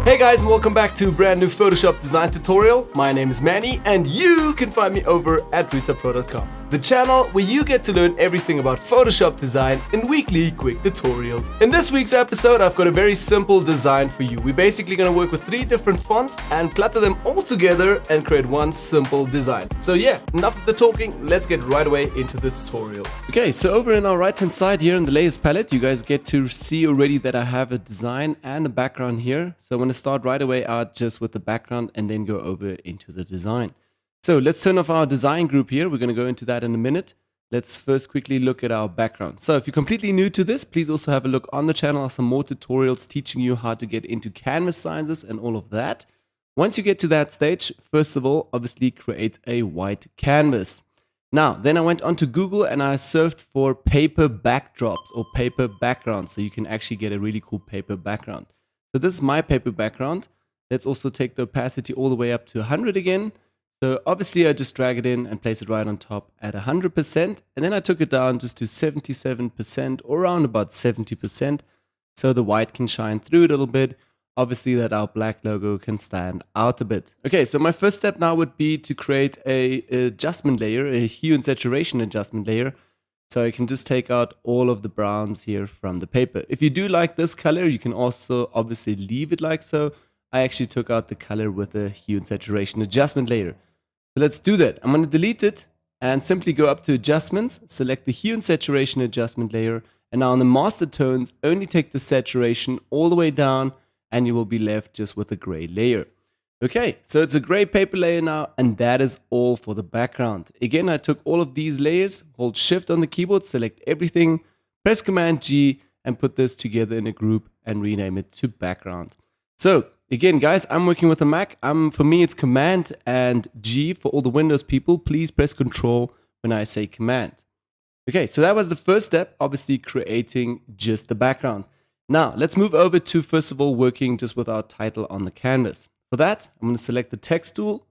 Hey guys, and welcome back to a brand new Photoshop design tutorial. My name is Manny and you can find me over at RitaPro.com, the channel where you get to learn everything about Photoshop design in weekly quick tutorials. In this week's episode, I've got a very simple design for you. We're basically going to work with 3 different fonts and clutter them all together and create one simple design. So yeah, enough of the talking, let's get right away into the tutorial. Okay, so over in our right hand side here in the layers palette, you guys get to see already that I have a design and a background here. So I'm going to start right away out just with the background and then go over into the design. So let's turn off our design group here. We're going to go into that in a minute. Let's first quickly look at our background. So if you're completely new to this, please also have a look on the channel. Some more tutorials teaching you how to get into canvas sizes and all of that. Once you get to that stage, first of all, obviously create a white canvas. Now, then I went onto Google and I searched for paper backdrops or paper backgrounds, so you can actually get a really cool paper background. So this is my paper background. Let's also take the opacity all the way up to 100 again. So obviously I just drag it in and place it right on top at 100%. And then I took it down just to 77% or around about 70%. So the white can shine through it a little bit. Obviously that our black logo can stand out a bit. Okay, so my first step now would be to create a adjustment layer, a hue and saturation adjustment layer. So I can just take out all of the browns here from the paper. If you do like this color, you can also obviously leave it like so. I actually took out the color with a hue and saturation adjustment layer. So let's do that. I'm going to delete it and simply go up to adjustments, select the hue and saturation adjustment layer. And now on the master tones, only take the saturation all the way down and you will be left just with a gray layer. Okay, so it's a gray paper layer now, and that is all for the background. Again, I took all of these layers, hold shift on the keyboard, select everything, press command G, and put this together in a group and rename it to background. So again, guys, I'm working with a Mac. For me, it's command and G. For all the Windows people, please press control when I say command. Okay, so that was the first step, obviously creating just the background. Now, let's move over to, first of all, working just with our title on the canvas. For that, I'm going to select the text tool,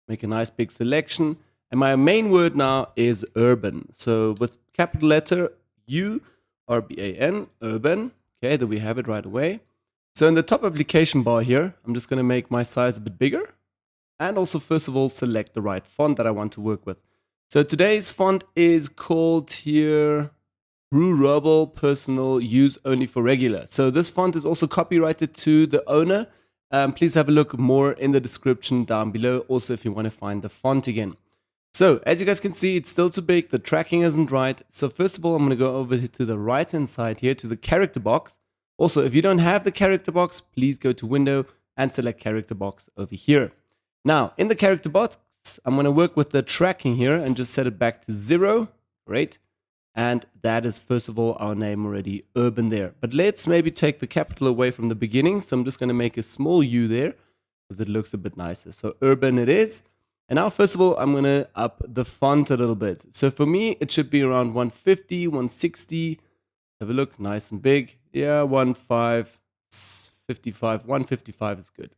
make a nice big selection, and my main word now is urban. So with capital letter U, R-B-A-N, urban. Okay, there we have it right away. So in the top application bar here, I'm just going to make my size a bit bigger, and also first of all select the right font that I want to work with. So today's font is called here Blue Rubble Personal Use Only for Regular. So this font is also copyrighted to the owner. Please have a look more in the description down below, also if you want to find the font again. So as you guys can see, it's still too big, the tracking isn't right. So first of all, I'm going to go over to the right hand side here to the character box. Also, if you don't have the character box, please go to Window and select character box over here. Now, in the character box, I'm going to work with the tracking here and just set it back to 0. Great. And that is, first of all, our name already, urban there. But let's maybe take the capital away from the beginning. So I'm just going to make a small U there because it looks a bit nicer. So urban it is. And now, first of all, I'm going to up the font a little bit. So for me, it should be around 150, 160. Have a look, nice and big. Yeah, 155, 155 is good.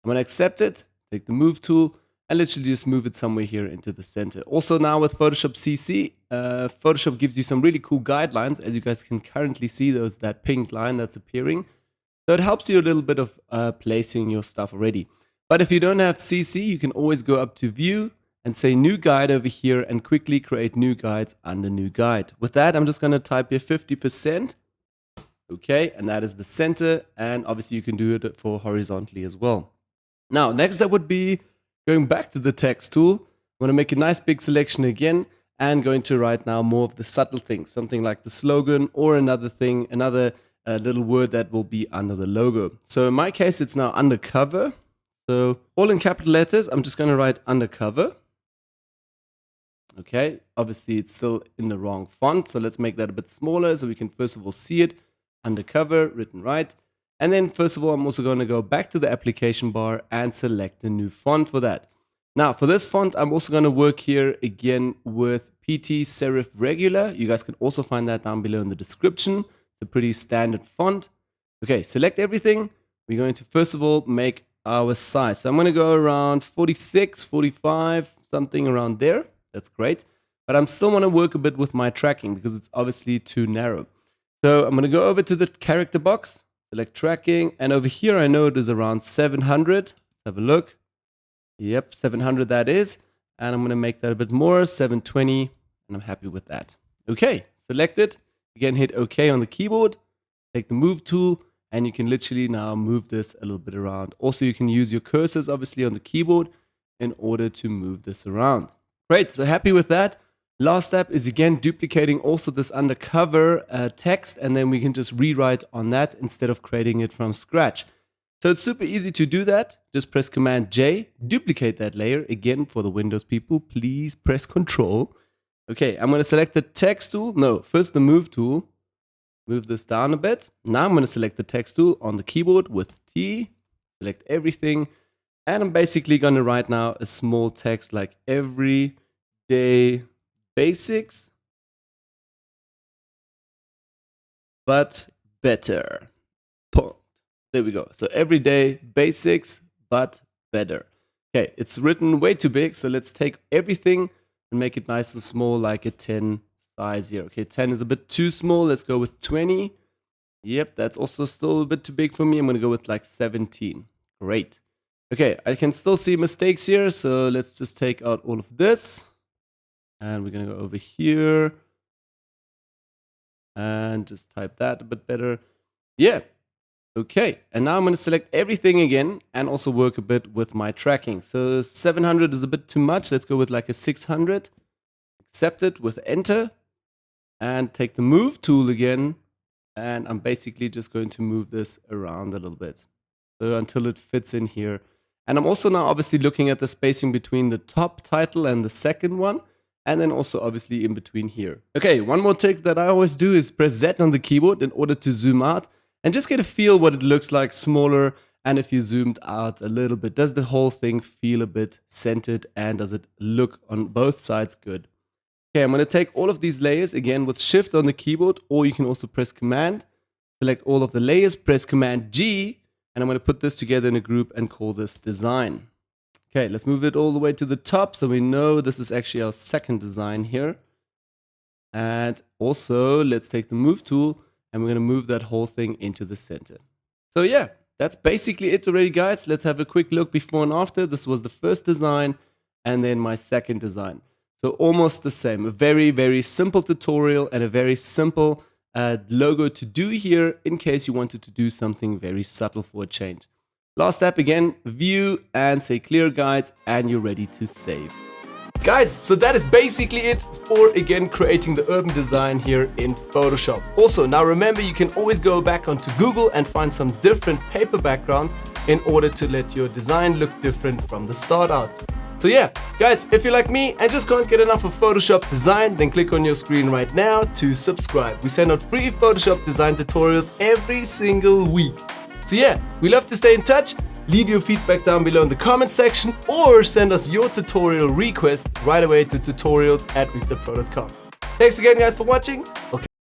I'm going to accept it, take the move tool, and literally just move it somewhere here into the center. Also now with Photoshop CC, Photoshop gives you some really cool guidelines. As you guys can currently see, that pink line that's appearing. So it helps you a little bit of placing your stuff already. But if you don't have CC, you can always go up to View and say New Guide over here and quickly create new guides under New Guide. With that, I'm just going to type here 50%. Okay, and that is the center. And obviously you can do it for horizontally as well. Now, next that would be going back to the text tool. I'm going to make a nice big selection again and going to write now more of the subtle things, something like the slogan or another thing, another little word that will be under the logo. So in my case, it's now undercover. So all in capital letters, I'm just going to write undercover. Okay, obviously it's still in the wrong font. So let's make that a bit smaller so we can first of all see it. Undercover, written right. And then first of all, I'm also going to go back to the application bar and select a new font for that. Now for this font, I'm also going to work here again with PT Serif Regular. You guys can also find that down below in the description. It's a pretty standard font. Okay, select everything. We're going to first of all make our size. So I'm going to go around 46, 45, something around there. That's great. But I'm still want to work a bit with my tracking because it's obviously too narrow. So I'm going to go over to the character box, select tracking, and over here I know it is around 700. Let's have a look. Yep, 700 that is. And I'm going to make that a bit more, 720, and I'm happy with that. Okay, select it. Again, hit OK on the keyboard. Take the move tool, and you can literally now move this a little bit around. Also, you can use your cursors, obviously, on the keyboard in order to move this around. Great, so happy with that. Last step is again duplicating also this undercover text, and then we can just rewrite on that instead of creating it from scratch. So it's super easy to do that. Just press Command J, duplicate that layer. Again, for the Windows people, please press Control. Okay, I'm going to select the text tool. No, first the move tool. Move this down a bit. Now I'm going to select the text tool on the keyboard with T. Select everything. And I'm basically going to write now a small text like everyday basics, but better. There we go. So everyday basics, but better. Okay, it's written way too big. So let's take everything and make it nice and small, like a 10 size here. Okay, 10 is a bit too small. Let's go with 20. Yep, that's also still a bit too big for me. I'm going to go with like 17. Great. Okay, I can still see mistakes here. So let's just take out all of this. And we're going to go over here and just type that a bit better. Yeah. Okay. And now I'm going to select everything again and also work a bit with my tracking. So 700 is a bit too much. Let's go with like a 600. Accept it with enter and take the move tool again. And I'm basically just going to move this around a little bit. So until it fits in here. And I'm also now obviously looking at the spacing between the top title and the second one. And then also obviously in between here. Okay, one more trick that I always do is press Z on the keyboard in order to zoom out and just get a feel what it looks like smaller. And if you zoomed out a little bit, does the whole thing feel a bit centered and does it look on both sides good? Okay, I'm going to take all of these layers again with Shift on the keyboard, or you can also press Command, select all of the layers, press Command G, and I'm going to put this together in a group and call this design. Okay, let's move it all the way to the top so we know this is actually our second design here. And also, let's take the move tool and we're going to move that whole thing into the center. So yeah, that's basically it already, guys. Let's have a quick look before and after. This was the first design and then my second design. So almost the same. A very, very simple tutorial and a very simple logo to do here in case you wanted to do something very subtle for a change. Last step again, view and say clear guides and you're ready to save. Guys, so that is basically it for again creating the urban design here in Photoshop. Also, now remember you can always go back onto Google and find some different paper backgrounds in order to let your design look different from the start out. So yeah, guys, if you're like me and just can't get enough of Photoshop design, then click on your screen right now to subscribe. We send out free Photoshop design tutorials every single week. So yeah, we love to stay in touch. Leave your feedback down below in the comment section or send us your tutorial request right away to tutorials@ritapro.com. Thanks again guys for watching.